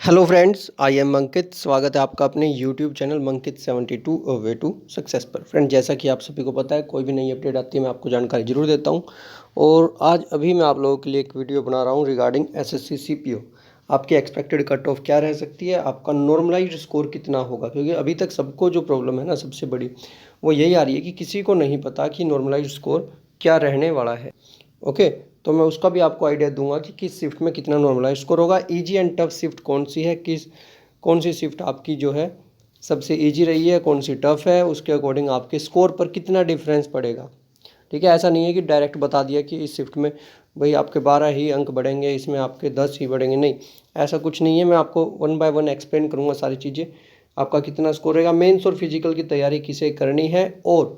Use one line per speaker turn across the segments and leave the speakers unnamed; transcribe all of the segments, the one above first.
Hello friends, I am Ankit. स्वागत है आपका अपने YouTube channel Mankit 72 way to success पर। फ्रेंड, जैसा कि आप सभी को पता है, कोई भी नई अपडेट आती है मैं आपको जानकारी जरूर देता हूं। और आज अभी मैं आप लोगों के लिए एक वीडियो बना रहा हूं रिगार्डिंग एसएससी सीपीओ। आपकी एक्सपेक्टेड कट ऑफ क्या रह सकती है, आपका नॉर्मलाइज्ड स्कोर कितना होगा। क्योंकि अभी तक सबको जो प्रॉब्लम है ना, सबसे बड़ी वो यही आ रही है कि किसी को नहीं पता कि नॉर्मलाइज्ड स्कोर क्या रहने वाला है। ओके, तो मैं उसका भी आपको आइडिया दूंगा कि किस शिफ्ट में कितना नॉर्मलाइज स्कोर होगा। इजी एंड टफ शिफ्ट कौन सी है, कौन सी शिफ्ट आपकी जो है सबसे इजी रही है, कौन सी टफ है, उसके अकॉर्डिंग आपके स्कोर पर कितना डिफरेंस पड़ेगा। ठीक है, ऐसा नहीं है कि डायरेक्ट बता दिया कि इस शिफ्ट में भाई आपके 12 ही अंक बढ़ेंगे, इसमें आपके 10 ही बढ़ेंगे। नहीं, ऐसा कुछ नहीं है। मैं आपको वन बाय वन एक्सप्लेन करूँगा सारी चीज़ें। आपका कितना स्कोर रहेगा, मेंस और फिजिकल की तैयारी किसे करनी है, और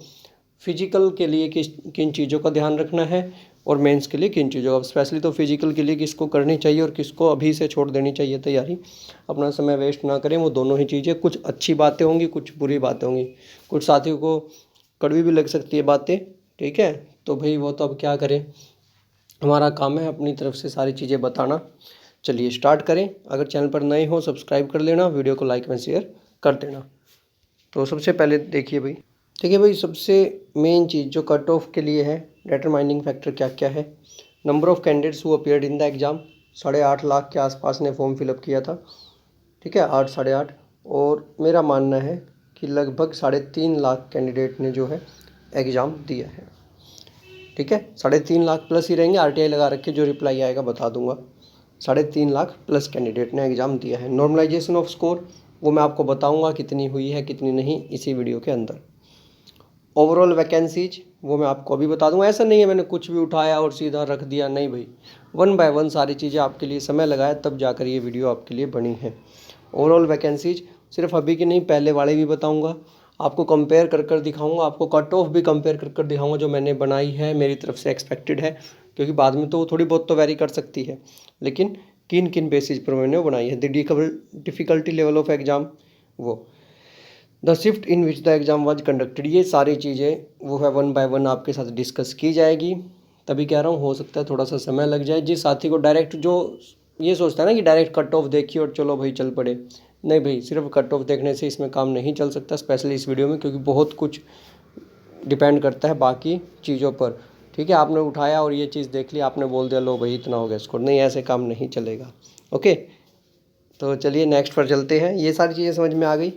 फिजिकल के लिए किन चीज़ों का ध्यान रखना है, और मेंस के लिए किन चीज़ों का। स्पेशली तो फिजिकल के लिए किसको करनी चाहिए और किसको अभी से छोड़ देनी चाहिए तैयारी, अपना समय वेस्ट ना करें। वो दोनों ही चीज़ें, कुछ अच्छी बातें होंगी, कुछ बुरी बातें होंगी, कुछ साथियों को कड़वी भी लग सकती है बातें। ठीक है, तो भाई वो तो अब क्या करें, हमारा काम है अपनी तरफ से सारी चीज़ें बताना। चलिए स्टार्ट करें। अगर चैनल पर नए हो सब्सक्राइब कर लेना, वीडियो को लाइक में शेयर कर देना। तो सबसे पहले देखिए भाई, सबसे मेन चीज़ जो कट ऑफ के लिए है, डिटरमाइनिंग फैक्टर क्या क्या है। Number of candidates who appeared in the exam, 8.5 lakh के आसपास ने फॉर्म फिलअप किया था। ठीक है, 8 8.5। और मेरा मानना है कि लगभग 3.5 लाख कैंडिडेट ने जो है एग्ज़ाम दिया है। ठीक है, 3.5 लाख प्लस ही रहेंगे, आरटीआई लगा रखे, जो रिप्लाई आएगा बता दूंगा। 3.5 लाख प्लस कैंडिडेट ने एग्ज़ाम दिया है। नॉर्मलाइजेशन ऑफ स्कोर वो मैं आपको बताऊंगा कितनी हुई है कितनी नहीं इसी वीडियो के अंदर। ओवरऑल वैकेंसीज वो मैं आपको अभी बता दूंगा। ऐसा नहीं है मैंने कुछ भी उठाया और सीधा रख दिया, नहीं भाई, वन बाय वन सारी चीज़ें आपके लिए समय लगाया तब जाकर ये वीडियो आपके लिए बनी है। ओवरऑल वैकेंसीज सिर्फ अभी की नहीं, पहले वाले भी बताऊंगा, आपको कंपेयर कर दिखाऊंगा, आपको कट ऑफ भी कंपेयर कर दिखाऊंगा जो मैंने बनाई है, मेरी तरफ से एक्सपेक्टेड है। क्योंकि बाद में तो थोड़ी बहुत तो वेरी कर सकती है, लेकिन किन किन बेसिस पर मैंने वो बनाई है। डिफ़िकल्टी लेवल ऑफ एग्ज़ाम, वो the shift in which the exam was conducted, ये सारी चीज़ें वो है वन बाय वन आपके साथ डिस्कस की जाएगी। तभी कह रहा हूँ, हो सकता है थोड़ा सा समय लग जाए। जिस साथी को डायरेक्ट, जो ये सोचता है ना कि डायरेक्ट कट ऑफ देखिए और चलो भाई चल पड़े, नहीं भाई, सिर्फ कट ऑफ देखने से इसमें काम नहीं चल सकता, स्पेशली इस वीडियो में, क्योंकि बहुत कुछ डिपेंड करता है बाकी चीज़ों पर। ठीक है, आपने उठाया और ये चीज़ देख ली, आपने बोल दिया लो भाई इतना हो गया स्कोर, नहीं, ऐसे काम नहीं चलेगा। ओके, तो चलिए नेक्स्ट पर चलते हैं। ये सारी चीज़ें समझ में आ गई।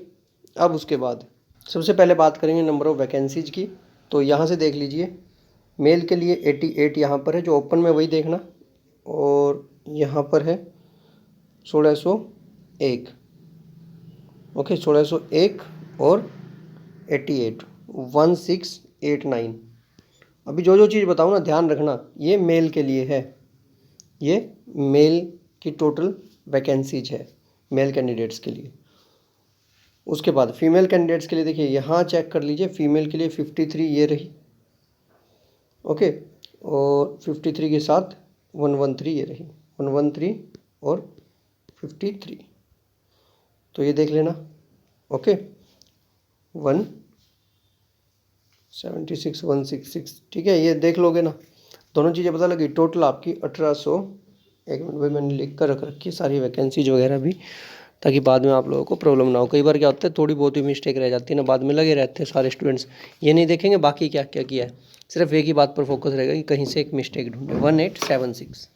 अब उसके बाद सबसे पहले बात करेंगे नंबर ऑफ़ वैकेंसीज की। तो यहाँ से देख लीजिए, मेल के लिए 88 यहाँ पर है, जो ओपन में वही देखना, और यहाँ पर है 1601। ओके, 1601 और 88, 1689। अभी जो जो चीज़ बताऊँ ना, ध्यान रखना, ये मेल के लिए है, ये मेल की टोटल वैकेंसीज है, मेल कैंडिडेट्स के लिए। उसके बाद फीमेल कैंडिडेट्स के लिए देखिए, यहाँ चेक कर लीजिए, फीमेल के लिए 53 ये रही। ओके, और 53 के साथ 113 ये रही, 113 और 53, तो ये देख लेना। ओके, 176 166, ठीक है, ये देख लोगे ना, दोनों चीज़ें पता लगी। टोटल आपकी 1800, एक मिनट भाई मैंने लिख कर रख रखी है सारी वैकेंसीज वगैरह भी, ताकि बाद में आप लोगों को प्रॉब्लम ना हो। कई बार क्या होता है, थोड़ी बहुत ही मिस्टेक रह जाती है ना, बाद में लगे रहते हैं सारे स्टूडेंट्स, ये नहीं देखेंगे बाकी क्या क्या किया है, सिर्फ एक ही बात पर फोकस रहेगा कि कहीं से एक मिस्टेक ढूंढे। 1876,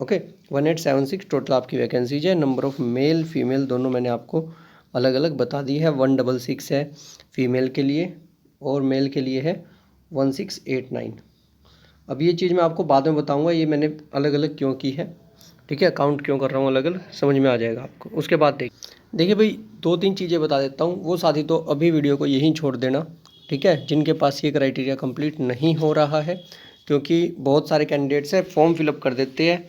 ओके, 1876 टोटल आपकी वैकेंसीज है। नंबर ऑफ मेल फीमेल दोनों मैंने आपको अलग अलग बता दी है। 166 है फीमेल के लिए, और मेल के लिए है 1689। अब ये चीज़ मैं आपको बाद में बताऊंगा, ये मैंने अलग अलग क्यों की है। ठीक है, काउंट क्यों कर रहा हूँ अलग अलग, समझ में आ जाएगा आपको। उसके बाद देखिए भाई, 2-3 चीज़ें बता देता हूँ, वो साथी तो अभी वीडियो को यहीं छोड़ देना। ठीक है, जिनके पास ये क्राइटेरिया कंप्लीट नहीं हो रहा है, क्योंकि बहुत सारे कैंडिडेट्स हैं फॉर्म फिलअप कर देते हैं।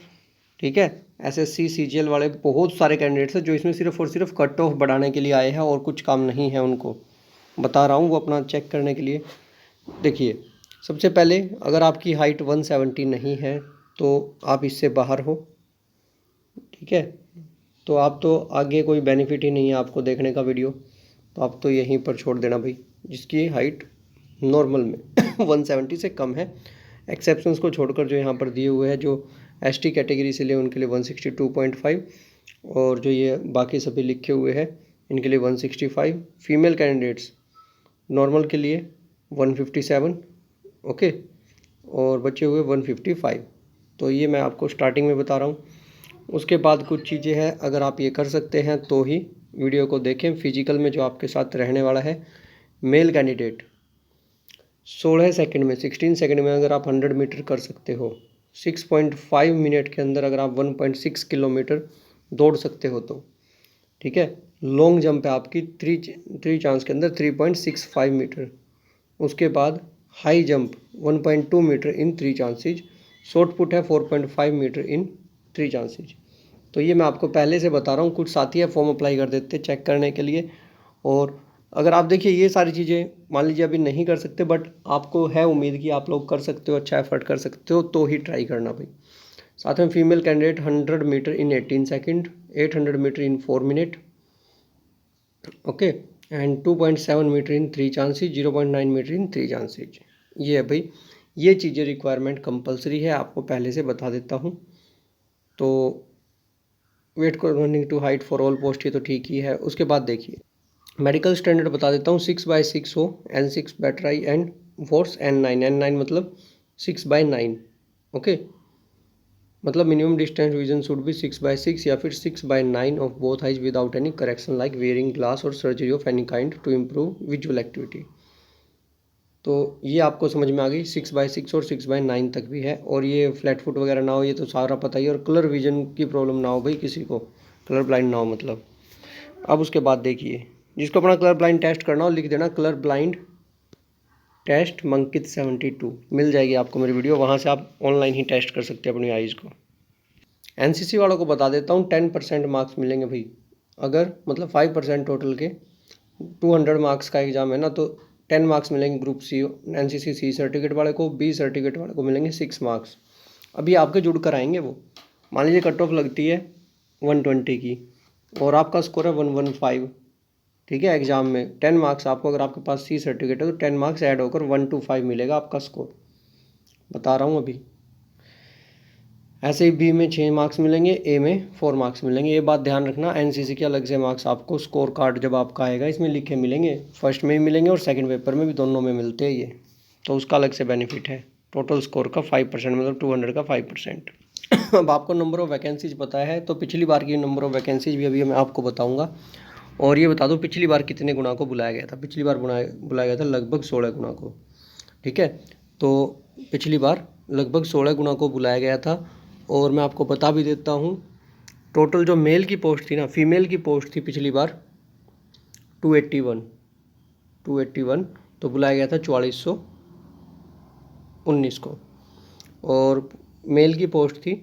ठीक है, एसएससी सीजीएल वाले बहुत सारे कैंडिडेट्स हैं जो इसमें सिर्फ और सिर्फ कट ऑफ बढ़ाने के लिए आए हैं, और कुछ काम नहीं है उनको, बता रहा हूँ, वो अपना चेक करने के लिए। देखिए, सबसे पहले अगर आपकी हाइट 170 नहीं है तो आप इससे बाहर हो। ठीक है, तो आप तो आगे कोई बेनिफिट ही नहीं है आपको देखने का वीडियो, तो आप तो यहीं पर छोड़ देना भाई, जिसकी हाइट नॉर्मल में 170 से कम है। एक्सेप्शंस को छोड़कर जो यहाँ पर दिए हुए हैं, जो एसटी कैटेगरी से लिए उनके लिए 162.5 और जो ये बाकी सभी लिखे हुए हैं इनके लिए 165। फीमेल कैंडिडेट्स नॉर्मल के लिए 157, ओके, और बचे हुए 155। तो ये मैं आपको स्टार्टिंग में बता रहा हूँ। उसके बाद कुछ चीज़ें हैं, अगर आप ये कर सकते हैं तो ही वीडियो को देखें। फिजिकल में जो आपके साथ रहने वाला है, मेल कैंडिडेट 16 सेकंड में 16 सेकंड में अगर आप 100 मीटर कर सकते हो, 6.5 मिनट के अंदर अगर आप 1.6 किलोमीटर दौड़ सकते हो तो ठीक है। लॉन्ग जंप है आपकी थ्री चांस के अंदर 3.65 मीटर। उसके बाद high jump 1.2 metre in 3 chances. Short put है 4.5 मीटर इन 3 चांसेज। तो ये मैं आपको पहले से बता रहा हूँ। कुछ साथी है फॉर्म अप्लाई कर देते चेक करने के लिए। और अगर आप देखिए ये सारी चीज़ें मान लीजिए अभी नहीं कर सकते, बट आपको है उम्मीद कि आप लोग कर सकते हो, अच्छा एफर्ट कर सकते हो, तो ही ट्राई करना भाई। साथ में female candidate 100 metre in 18 second, 800 metre in 4 minute, okay, and 2.7 metre in 3 chances, 0.9 metre in 3 chances. ये है भाई, ये चीज़ें रिक्वायरमेंट कंपलसरी है, आपको पहले से बता देता हूँ। तो weight corresponding to height for all post, ये तो ठीक ही है। उसके बाद देखिए मेडिकल स्टैंडर्ड बता देता हूँ। 6/6 हो, N6 better I and force N9 मतलब 6/9, ओके, मतलब minimum distance vision should be 6/6 या फिर 6/9 of both eyes without any correction like wearing glass और surgery of any kind to improve visual activity. तो ये आपको समझ में आ गई। 6/6 और 6/9 तक भी है। और ये फ्लैट फुट वगैरह ना हो, ये तो सारा पता ही है। और कलर विजन की प्रॉब्लम ना हो भाई, किसी को कलर ब्लाइंड ना हो मतलब। अब उसके बाद देखिए, जिसको अपना कलर ब्लाइंड टेस्ट करना हो लिख देना कलर ब्लाइंड टेस्ट मंकित 72, मिल जाएगी आपको मेरी वीडियो, वहाँ से आप ऑनलाइन ही टेस्ट कर सकते हैं अपनी आइज़ को। एनसीसी वालों को बता देता हूँ 10% मार्क्स मिलेंगे भाई। अगर मतलब 5% टोटल के 200 मार्क्स का एग्ज़ाम है ना, तो 10 मार्क्स मिलेंगे group C NCC C certificate वाले को, बी सर्टिफिकेट वाले को मिलेंगे 6 मार्क्स। अभी आपके जुड़ कर आएंगे वो। मान लीजिए कट ऑफ लगती है 120 की और आपका स्कोर है 115, ठीक है। एग्ज़ाम में 10 मार्क्स आपको, अगर आपके पास सी सर्टिफिकेट है तो 10 मार्क्स ऐड होकर 125 मिलेगा आपका स्कोर, बता रहा हूँ अभी। ऐसे ही बी में 6 मार्क्स मिलेंगे, ए में 4 मार्क्स मिलेंगे। ये बात ध्यान रखना, एनसीसी के अलग से मार्क्स आपको स्कोर कार्ड जब आपका आएगा इसमें लिखे मिलेंगे। फर्स्ट में भी मिलेंगे और सेकंड पेपर में भी, दोनों में मिलते हैं ये, तो उसका अलग से बेनिफिट है। टोटल स्कोर का 5%, मतलब 200 का 5%। अब आपको नंबर ऑफ़ वैकेंसीज पता है, तो पिछली बार की नंबर ऑफ़ वैकेंसीज भी अभी मैं आपको बताऊँगा। और ये बता दूँ पिछली बार कितने गुना को बुलाया गया था। पिछली बार बुलाया गया था लगभग 16 गुना को, ठीक है। तो पिछली बार लगभग 16 गुना को बुलाया गया था। और मैं आपको बता भी देता हूँ, टोटल जो मेल की पोस्ट थी ना, फीमेल की पोस्ट थी पिछली बार 281, तो बुलाया गया था 4419 को। और मेल की पोस्ट थी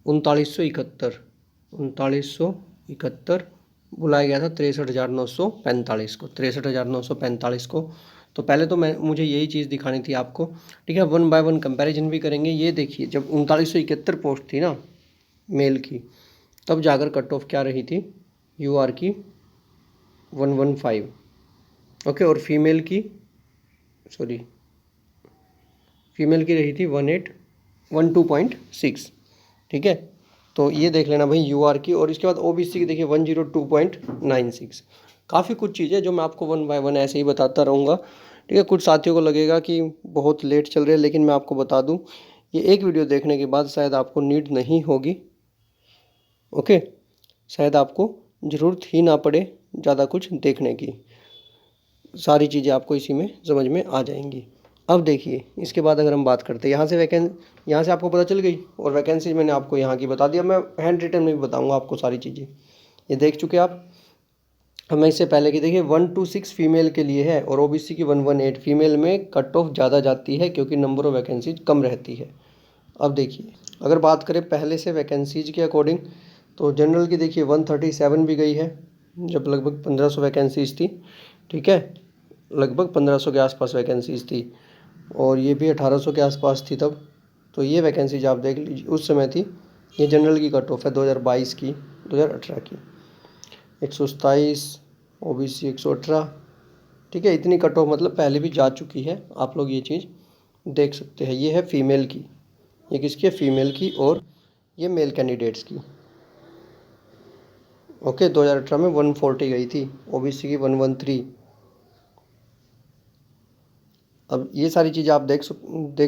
3971, बुलाया गया था 63,945 को, 63,945 को। तो पहले तो मुझे यही चीज़ दिखानी थी आपको, ठीक है। 1 बाय 1 कंपैरिजन भी करेंगे। ये देखिए, जब 3971 पोस्ट थी ना मेल की, तब जाकर कट ऑफ क्या रही थी, यूआर की 115, ओके। और फीमेल की रही थी 1812.6, ठीक है। तो ये देख लेना भाई यूआर की। और इसके बाद ओबीसी की देखिए 102.96। काफ़ी कुछ चीज़ें जो मैं आपको 1 बाय 1 ऐसे ही बताता रहूँगा, ठीक है। कुछ साथियों को लगेगा कि बहुत लेट चल रहे हैं, लेकिन मैं आपको बता दूँ, ये एक वीडियो देखने के बाद शायद आपको नीड नहीं होगी, ओके। शायद आपको ज़रूरत ही ना पड़े ज़्यादा कुछ देखने की, सारी चीज़ें आपको इसी में समझ में आ जाएंगी। अब देखिए, इसके बाद अगर हम बात करते हैं यहाँ से आपको पता चल गई। और वैकेंसी मैंने आपको यहाँ की बता दिया। मैं हैंड रिटन में भी बताऊँगा आपको सारी चीज़ें, ये देख चुके आप। अब मैं इससे पहले की देखिए 126 फीमेल के लिए है और ओबीसी की 118। फीमेल में कट ऑफ ज़्यादा जाती है क्योंकि नंबर ऑफ़ वैकेंसीज कम रहती है। अब देखिए, अगर बात करें पहले से वैकेंसीज के अकॉर्डिंग, तो जनरल की देखिए 137 भी गई है, जब लगभग 1500 वैकेंसीज थी, ठीक है। लगभग 1500 के आसपास वैकेंसीज थी। और ये भी 1800 के आसपास थी तब। तो ये वैकेंसीज आप देख लीजिए उस समय थी। ये जनरल की कट ऑफ है 2022 की, 2018 की 127, ओबीसी 118, ठीक है। इतनी कट ऑफ मतलब पहले भी जा चुकी है, आप लोग ये चीज़ देख सकते हैं। ये है फीमेल की, ये किसकी है, फीमेल की, और ये मेल कैंडिडेट्स की। ओके, 2018 में 140 गई थी, ओबीसी की 113। अब ये सारी चीज़ें आप देख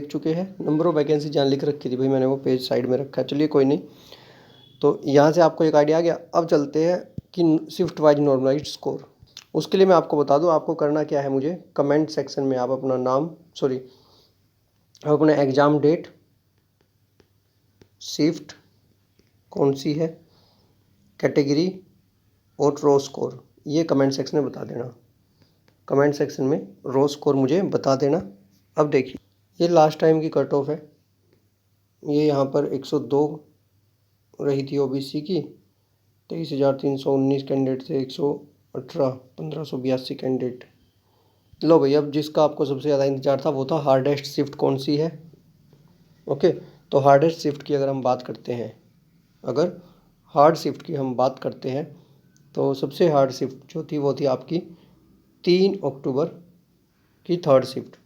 चुके हैं। नंबर ऑफ वैकेंसी जहाँ लिख रखी थी भाई, मैंने वो पेज साइड में रखा है, चलिए कोई नहीं। तो यहाँ से आपको एक आइडिया आ गया। अब चलते हैं कि शिफ्ट वाइज नॉर्मलाइज्ड स्कोर। उसके लिए मैं आपको बता दूं, आपको करना क्या है, मुझे कमेंट सेक्शन में आप अपना नाम, आप अपना एग्ज़ाम डेट, शिफ्ट कौन सी है, कैटेगरी और रो स्कोर, ये कमेंट सेक्शन में बता देना। कमेंट सेक्शन में रो स्कोर मुझे बता देना। अब देखिए, ये लास्ट टाइम की कट ऑफ है। ये यहाँ पर 102 रही थी ओबीसी की, 23,319 कैंडिडेट थे, 118, 1582 कैंडिडेट। लो भाई, अब जिसका आपको सबसे ज़्यादा इंतजार था वो था हार्डेस्ट शिफ्ट कौन सी है। ओके, तो हार्डेस्ट शिफ्ट की अगर हम बात करते हैं, अगर हार्ड शिफ्ट की हम बात करते हैं, तो सबसे हार्ड शिफ्ट जो थी वो थी आपकी 3 अक्टूबर की थर्ड शिफ्ट,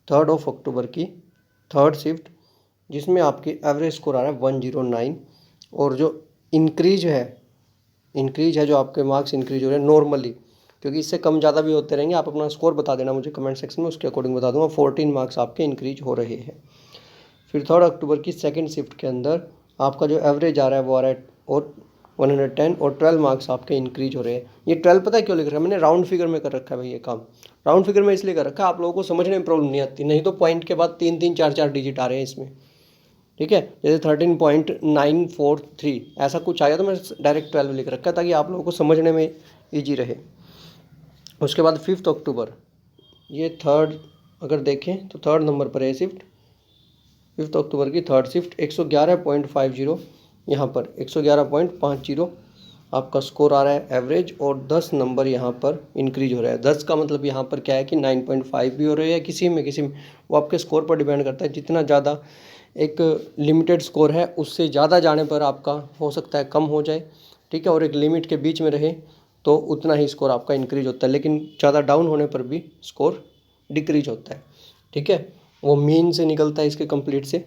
3 अक्टूबर की थर्ड शिफ्ट, जिसमें आपकी एवरेज स्कोर आ रहा है 109। और जो इंक्रीज है जो आपके मार्क्स इंक्रीज हो रहे हैं नॉर्मली, क्योंकि इससे कम ज़्यादा भी होते रहेंगे। आप अपना स्कोर बता देना मुझे कमेंट सेक्शन में, उसके अकॉर्डिंग बता दूंगा। 14 मार्क्स आपके इंक्रीज हो रहे हैं। फिर 3 अक्टूबर की सेकंड शिफ्ट के अंदर आपका जो एवरेज आ रहा है वो आ रहा है और 110, और 12 मार्क्स आपके इंक्रीज हो रहे हैं। ये 12 पता है क्यों लिख रहा है, मैंने राउंड फिगर में कर रखा है भाई। ये काम राउंड फिगर में इसलिए कर रखा है, आप लोगों को समझने में प्रॉब्लम नहीं आती, नहीं तो पॉइंट के बाद 3-3, 4-4 डिजिट आ रहे हैं इसमें, ठीक है। जैसे 13.943 ऐसा कुछ आया तो मैं डायरेक्ट 12 लिख रखा है, ताकि आप लोगों को समझने में ईजी रहे। उसके बाद 5 अक्टूबर, ये थर्ड अगर देखें तो थर्ड नंबर पर है शिफ्ट। 5 अक्टूबर की थर्ड शिफ्ट 111.50, यहाँ पर 111.50 आपका स्कोर आ रहा है एवरेज, और 10 नंबर यहाँ पर इंक्रीज हो रहा है। 10 का मतलब यहाँ पर क्या है कि 9.5 भी हो रही है, किसी में वो आपके स्कोर पर डिपेंड करता है। जितना ज़्यादा एक लिमिटेड स्कोर है, उससे ज़्यादा जाने पर आपका हो सकता है कम हो जाए, ठीक है, और एक लिमिट के बीच में रहे तो उतना ही स्कोर आपका इंक्रीज होता है, लेकिन ज़्यादा डाउन होने पर भी स्कोर डिक्रीज होता है, ठीक है। वो मीन से निकलता है इसके कंप्लीट से,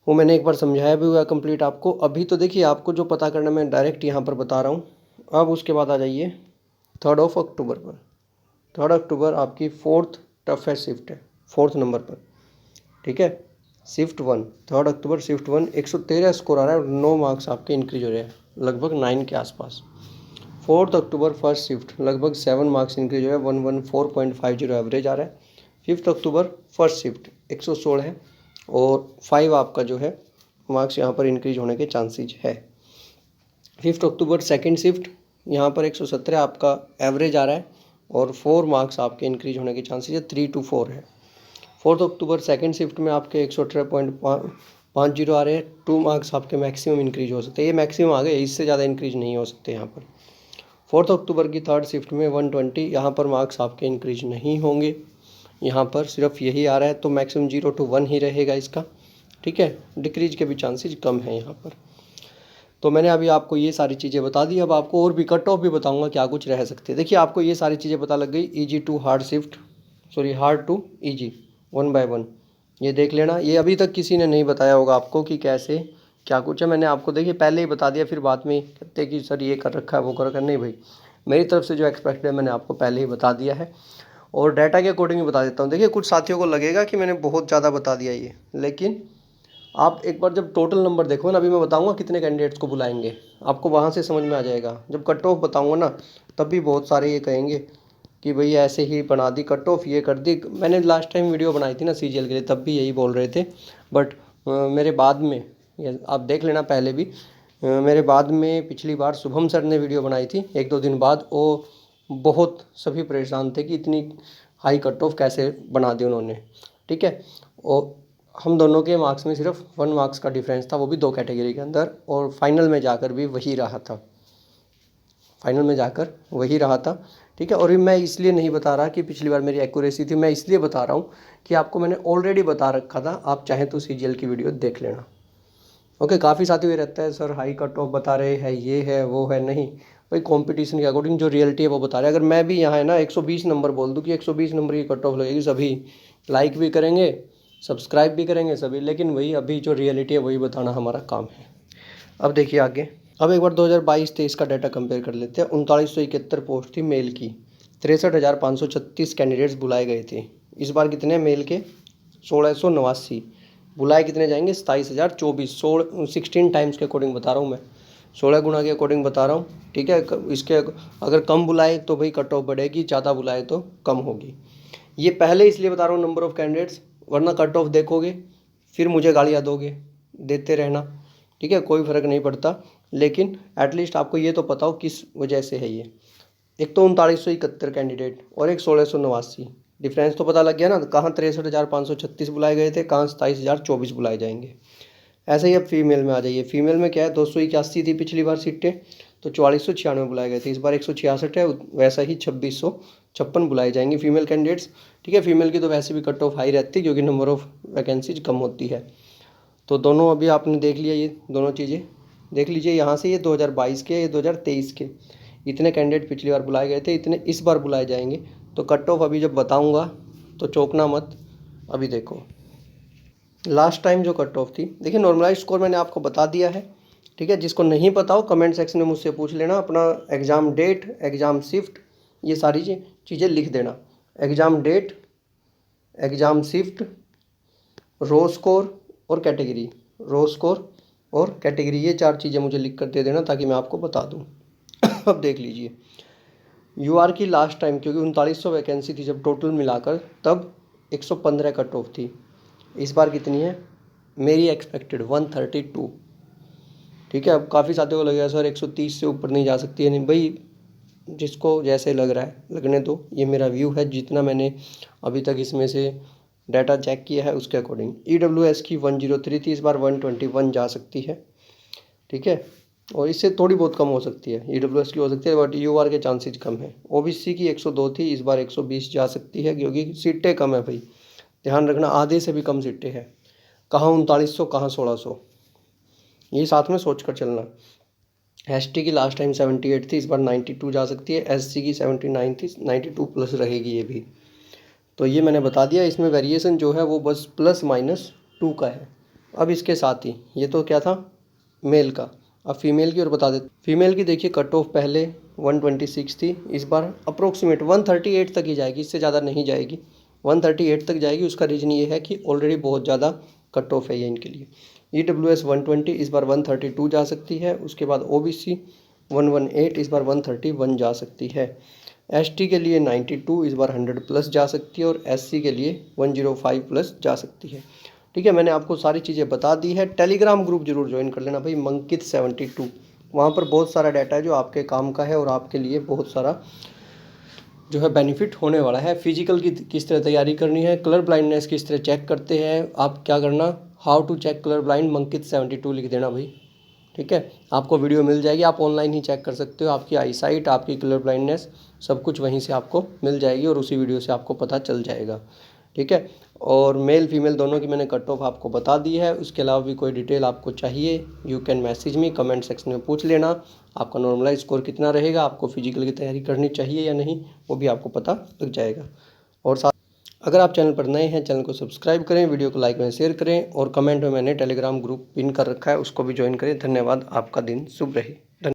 वो मैंने एक बार समझाया भी हुआ है कंप्लीट आपको। अभी तो देखिए, आपको जो पता करना मैं डायरेक्ट यहाँ पर बता रहा हूँ। अब उसके बाद आ जाइए 3 अक्टूबर पर। 3 अक्टूबर आपकी फोर्थ टफेस्ट शिफ्ट है, फोर्थ नंबर पर, ठीक है। शिफ्ट 1, 3 अक्टूबर शिफ्ट 1, 113 स्कोर आ रहा है और 9 मार्क्स आपके इंक्रीज हो रहे हैं, लगभग 9 के आसपास। 4 अक्टूबर फर्स्ट शिफ्ट, लगभग 7 मार्क्स इंक्रीज हो रहा है, 114.50 एवरेज आ रहा है। 5 अक्टूबर फर्स्ट शिफ्ट 116 है, और 5 आपका जो है मार्क्स यहाँ पर इंक्रीज होने के चांसेज है। 5 अक्टूबर सेकंड शिफ्ट, यहाँ पर 117 आपका एवरेज आ रहा है, और 4 मार्क्स आपके इंक्रीज होने के चांसेज है, 3 to 4 है। 4 अक्टूबर सेकंड शिफ्ट में आपके 118.50 आ रहे हैं, 2 मार्क्स आपके मैक्सिमम इंक्रीज हो सकते हैं। ये मैक्सिमम आ गए, इससे ज़्यादा इंक्रीज नहीं हो सकते यहाँ पर। 4 अक्टूबर की थर्ड शिफ्ट में 120, यहाँ पर मार्क्स आपके इंक्रीज नहीं होंगे, यहाँ पर सिर्फ यही आ रहा है, तो मैक्सिमम 0 to 1 ही रहेगा इसका, ठीक है। डिक्रीज के भी चांसेज कम हैं यहाँ पर। तो मैंने अभी आपको ये सारी चीज़ें बता दी। अब आपको और भी कट ऑफ भी बताऊंगा क्या कुछ रह सकते हैं। देखिए, आपको ये सारी चीज़ें पता लग गई, easy to hard shift, hard to easy, 1 by 1 ये देख लेना। ये अभी तक किसी ने नहीं बताया होगा आपको कि कैसे क्या कुछ है। मैंने आपको देखिए पहले ही बता दिया, फिर बाद में कहते कि सर ये कर रखा है वो कर रखा है। नहीं भाई, मेरी तरफ से जो एक्सपेक्ट है मैंने आपको पहले ही बता दिया है, और डाटा के अकॉर्डिंग ही बता देता हूँ। देखिए, कुछ साथियों को लगेगा कि मैंने बहुत ज़्यादा बता दिया ये, लेकिन आप एक बार जब टोटल नंबर देखो ना, अभी मैं बताऊंगा कितने कैंडिडेट्स को बुलाएंगे, आपको वहाँ से समझ में आ जाएगा। जब कट ऑफ बताऊंगा ना, तब भी बहुत सारे ये कहेंगे कि भाई ऐसे ही बना दी कट ऑफ, ये कर दी। मैंने लास्ट टाइम वीडियो बनाई थी ना सीजीएल के लिए, तब भी यही बोल रहे थे, बट मेरे बाद में, आप देख लेना पहले भी, मेरे बाद में पिछली बार शुभम सर ने वीडियो बनाई थी 1-2 दिन बाद, वो बहुत सभी परेशान थे कि इतनी हाई कट ऑफ कैसे बना दी उन्होंने, ठीक है। और हम दोनों के मार्क्स में सिर्फ 1 मार्क्स का डिफरेंस था, वो भी 2 कैटेगरी के अंदर, और फाइनल में जाकर भी वही रहा था, ठीक है। और ये मैं इसलिए नहीं बता रहा कि पिछली बार मेरी एक्यूरेसी थी, मैं इसलिए बता रहा हूँ कि आपको मैंने ऑलरेडी बता रखा था, आप चाहें तो सीजीएल की वीडियो देख लेना। ओके, काफ़ी साथियों ये रहता है सर हाई कट ऑफ बता रहे हैं, ये है वो है, नहीं भाई, कंपटीशन के अकॉर्डिंग जो रियलिटी है वो बता रहे हैं। अगर मैं भी यहाँ है ना 120 नंबर बोल दूँ कि 120 नंबर की कट ऑफ लगेगी, सभी लाइक भी करेंगे, सब्सक्राइब भी करेंगे सभी, लेकिन वही अभी जो रियलिटी है वही बताना हमारा काम है। अब देखिए आगे, अब एक बार 2022-23 का डाटा कंपेयर कर लेते हैं। 3971 पोस्ट थी मेल की, 63,536 कैंडिडेट्स बुलाए गए थे। इस बार कितने मेल के? 1689। बुलाए कितने जाएंगे? 27,024। 16 टाइम्स के अकॉर्डिंग बता रहा हूँ मैं, 16 गुना के अकॉर्डिंग बता रहा हूँ, ठीक है। इसके अगर कम बुलाए तो भाई कट ऑफ बढ़ेगी, ज़्यादा बुलाए तो कम होगी। ये पहले इसलिए बता रहा हूँ नंबर ऑफ़ कैंडिडेट्स, वरना कट ऑफ देखोगे फिर मुझे गालियाँ दोगे, देते रहना, ठीक है, कोई फ़र्क नहीं पड़ता। लेकिन एटलीस्ट आपको ये तो पता हो किस वजह से है ये। एक तो 3971 कैंडिडेट और एक 1689, डिफरेंस तो पता लग गया ना, कहाँ 63,536 बुलाए गए थे, कहाँ 27,024 बुलाए जाएंगे। ऐसे ही अब फीमेल में आ जाइए। फीमेल में क्या है, 281 थी पिछली बार सीटें, तो 4496 बुलाए गए थे। इस बार 166 है, वैसा ही 2656 बुलाए जाएंगे फीमेल कैंडिडेट्स, ठीक है। फीमेल की तो वैसे भी कट ऑफ हाई रहती है क्योंकि नंबर ऑफ़ वैकेंसीज कम होती है। तो दोनों अभी आपने देख लिया, ये दोनों चीज़ें देख लीजिए यहाँ से, ये 2022 के, ये 2023 के। इतने कैंडिडेट पिछली बार बुलाए गए थे, इतने इस बार बुलाए जाएंगे। तो कट ऑफ अभी जब बताऊंगा तो चौंकना मत। अभी देखो लास्ट टाइम जो कट ऑफ थी, देखिए नॉर्मलाइज स्कोर मैंने आपको बता दिया है, ठीक है। जिसको नहीं पता हो कमेंट सेक्शन में मुझसे पूछ लेना। अपना एग्ज़ाम डेट, एग्ज़ाम शिफ्ट, ये सारी चीज़ें लिख देना। एग्ज़ाम डेट, एग्ज़ाम शिफ्ट, रो स्कोर और कैटेगरी, रो स्कोर और कैटेगरी, ये 4 चीज़ें मुझे लिख कर दे देना ताकि मैं आपको बता दूँ। अब देख लीजिए यूआर की लास्ट टाइम, क्योंकि 3900 वैकेंसी थी जब टोटल मिलाकर, तब 115 कट ऑफ थी। इस बार कितनी है? मेरी एक्सपेक्टेड 132, ठीक है। अब काफ़ी साथियों को लगेगा सर 130 से ऊपर नहीं जा सकती है। नहीं भाई, जिसको जैसे लग रहा है लगने दो, ये मेरा व्यू है, जितना मैंने अभी तक इसमें से डाटा चेक किया है उसके अकॉर्डिंग। ईडब्ल्यूएस की 103 थी, इस बार 121 जा सकती है, ठीक है। और इससे थोड़ी बहुत कम हो सकती है, ईडब्ल्यूएस की हो सकती है, बट यूआर के चांसेस कम है। ओबीसी की 102 थी, इस बार 120 जा सकती है क्योंकि सीटें कम है भाई, ध्यान रखना, आधे से भी कम सीटें हैं। कहाँ 3900, कहाँ 1600, ये साथ में सोच कर चलना। एसटी की लास्ट टाइम 78 थी, इस बार 92 जा सकती है। एससी की 79 थी, 92 प्लस रहेगी ये भी। तो ये मैंने बता दिया, इसमें वेरिएशन जो है वो बस +-2 का है। अब इसके साथ ही ये तो क्या था मेल का, अब फीमेल की और बता देते। फीमेल की देखिए कट ऑफ पहले 126 थी, इस बार अप्रोक्सीमेट 138 तक ही जाएगी, इससे ज़्यादा नहीं जाएगी, 138 तक जाएगी। उसका रीज़न ये है कि ऑलरेडी बहुत ज़्यादा कट ऑफ है ये इनके लिए। ईडब्ल्यूएस 120, इस बार 132 जा सकती है। उसके बाद ओबीसी 118, इस बार 131 जा सकती है। एसटी के लिए 92, इस बार 100 प्लस जा सकती है। और एससी के लिए 105 प्लस जा सकती है, ठीक है। मैंने आपको सारी चीज़ें बता दी है। टेलीग्राम ग्रुप जरूर ज्वाइन कर लेना भाई, मंकित 72, वहाँ पर बहुत सारा डाटा है जो आपके काम का है और आपके लिए बहुत सारा जो है बेनिफिट होने वाला है। फिजिकल की किस तरह तैयारी करनी है, कलर ब्लाइंडनेस किस तरह चेक करते हैं, आप क्या करना, how to check colour blind, Mankit 72 लिख देना भाई, ठीक है। आपको वीडियो मिल जाएगी, आप ऑनलाइन ही चेक कर सकते हो। आपकी आई साइट, आपकी कलर ब्लाइंडनेस, सब कुछ वहीं से आपको मिल जाएगी और उसी वीडियो से आपको पता चल जाएगा, ठीक है। और मेल फीमेल दोनों की मैंने कट ऑफ आपको बता दी है। उसके अलावा भी कोई डिटेल आपको चाहिए, you can message me, comment section में पूछ लेना। आपका नॉर्मलाइज स्कोर कितना रहेगा, आपको फिजिकल की तैयारी करनी चाहिए या नहीं, वो भी आपको पता लग जाएगा। और साथ अगर आप चैनल पर नए हैं, चैनल को सब्सक्राइब करें, वीडियो को लाइक में शेयर करें, और कमेंट में मैंने टेलीग्राम ग्रुप पिन कर रखा है, उसको भी ज्वाइन करें। धन्यवाद, आपका दिन शुभ रहे।